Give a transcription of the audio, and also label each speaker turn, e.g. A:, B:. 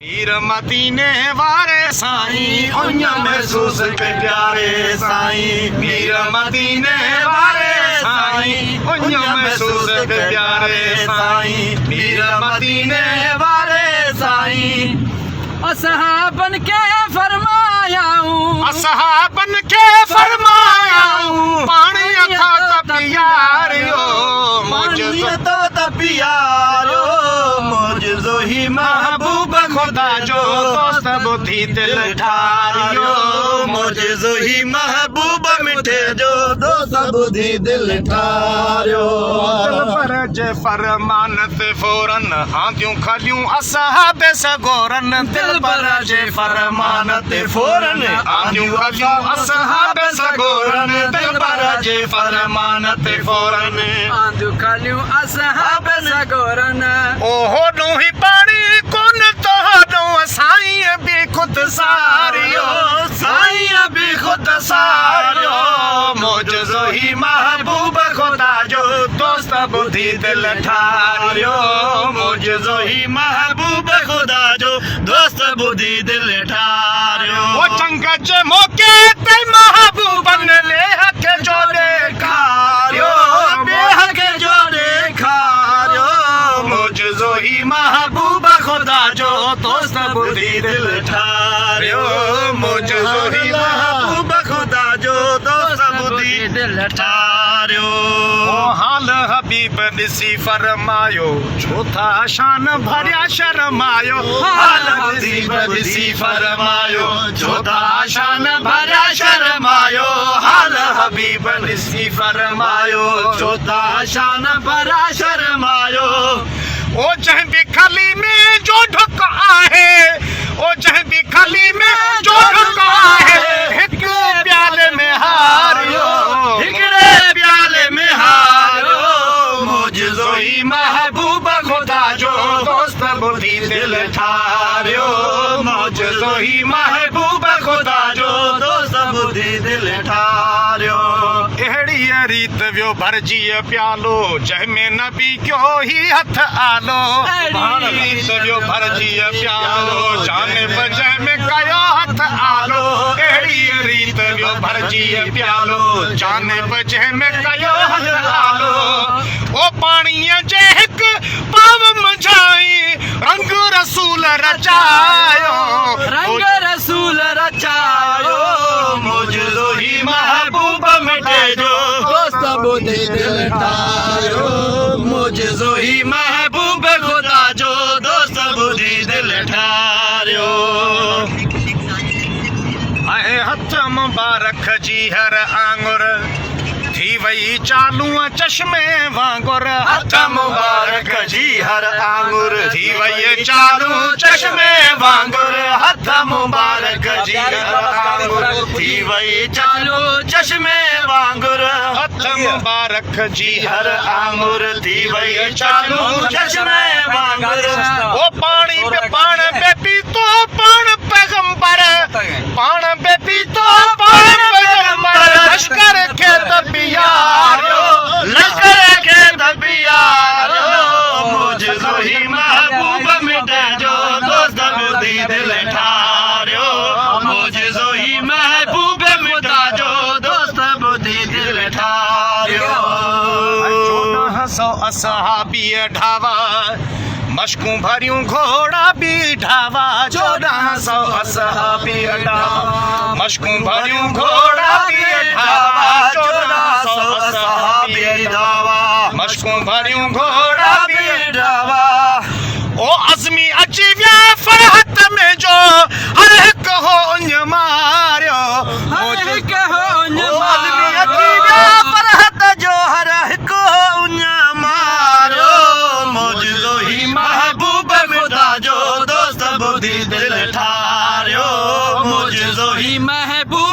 A: मीर मदीने वारे साईं उन महसूस के प्यारे साईं। मीर मदीने वारे साईं उन महसूस के प्यारे साईं। मीर मदीने वारे साईं
B: असहाबन के फरमायाऊं
A: असहाबन के फरमायाऊं पानी अथा तपियारियो मुझ तो तपियारो मुझ ही महबूब खुदा जो दोस्त बुद्धि दिल ठारियो मुझ ही महबूब मिठे जो दोस्त बुद्धि दिल ठारियो। दिल पर जे फरमान ते फौरन आंदियूं खलियूं असहाब सगोरन। दिल पर जे फरमान ते फौरन आंदियूं खलियूं असहाब सगोरन। दिल पर जे फरमान ते फौरन
B: आंदियूं खलियूं असहाब सगोरन।
A: ओहो नु ही पानी कोन तो नो साईं भी खुद सारियो साईं भी खुद सारियो मुझो ही महबूब खुदा जो दोस्त बुद्धि दिल ठारियो मुझो ही महबूब खुदा जो दोस्त बुद्धि दिल ठारियो। वो चंग जे मौके ते महबूबन ले हक जो देखारियो बेहक जो देखारियो मुझो ही महबूब खुदा जो दोस्त बुद्धि दिल ठारियो मुझो ही महबूब खुदा जो दोस्त बुद्धि दिल ठारियो। हाल हबीब ॾिसी फरमायो छो था शान भरिया शर्मायो। हाल हबीब ॾिसी फरमायो छो था शान भरिया शर्मायो। हाल हबीब ॾिसी फरमायो छो था शान भरिया शर्मायो। ओ जह भी खली में जो ढुक आहे ओ जह भी खली में जो ढुक आहे हिकड़े प्याले में हारियो हिकड़े प्याले में हारियो मुझो ही महबूब खुदा जो दोस्त बुद्धि दिल ठारियो मुझो ही महबूब खुदा जो दोस्त बुद्धि दिल ठारियो। अहिड़ी रीत वियो भरजी प्यालो जंहिंमें नबी कयो ही हथ आलो। रीत वियो भरजी प्यालो जानिब जंहिंमें कयो हथ आलो। अहिड़ी रीत वियो भरजी प्यालो जानिब जंहिंमें कयो हथ आलो। ओ पाणीअ जे हिकु पाव मंझाई रंग रसूल रचायो
B: रंग रसूल रचायो
A: मुझो ही महबूब मिटे जो
B: दोस्त बुद्धि दिल ठारियो
A: मुझो ही महबूब खुदा जो दोस्त बुद्धि दिल ठारियो। ऐं हथ मुबारक जी हर आंगुर थी वई चालू चश्मे वांगुर। हथ मुबारक जी हर आंगुर थी वई चालू चश्मे वांगुर। हथ मुबारक जी हर आंगुर थी वई चालू चश्मे वांगुर। हथ मुबारक जी हर आंगुर थी वई चालू चश्मे वांगुर। वो पानी पे पाण पे पीतो पाण पैगंबर पाण पे पीतो पाण पैगंबर लश्कर के तबियारो लश्कर के तबियारो मुझो ही महबूब मिटे जो दोस्त बुद्धि दिल ठारियो मुझो ही महबूब खुदा जो दोस्त बुद्धि दिल ठारियो। 1400 असहाबी ढावा मशकूं भरियूं घोड़ा भी ढावा। 1400 असहाबी ढावा मशकूं भरियूं घोड़ा भी ढावा। 1400 असहाबी ढावा मशकूं भरियूं घोड़ा भी ढावा। ओ अज़मी अची विया फरहत में जो हर हिकु हो उन मारियो
B: हर हिकु हो उन
A: अज़मी अची विया फरहत जो हर हिकु हो उन मारियो मुझो ही महबूब खुदा जो दोस्त बुद्धि दिल ठारियो मुझो ही
B: महबूब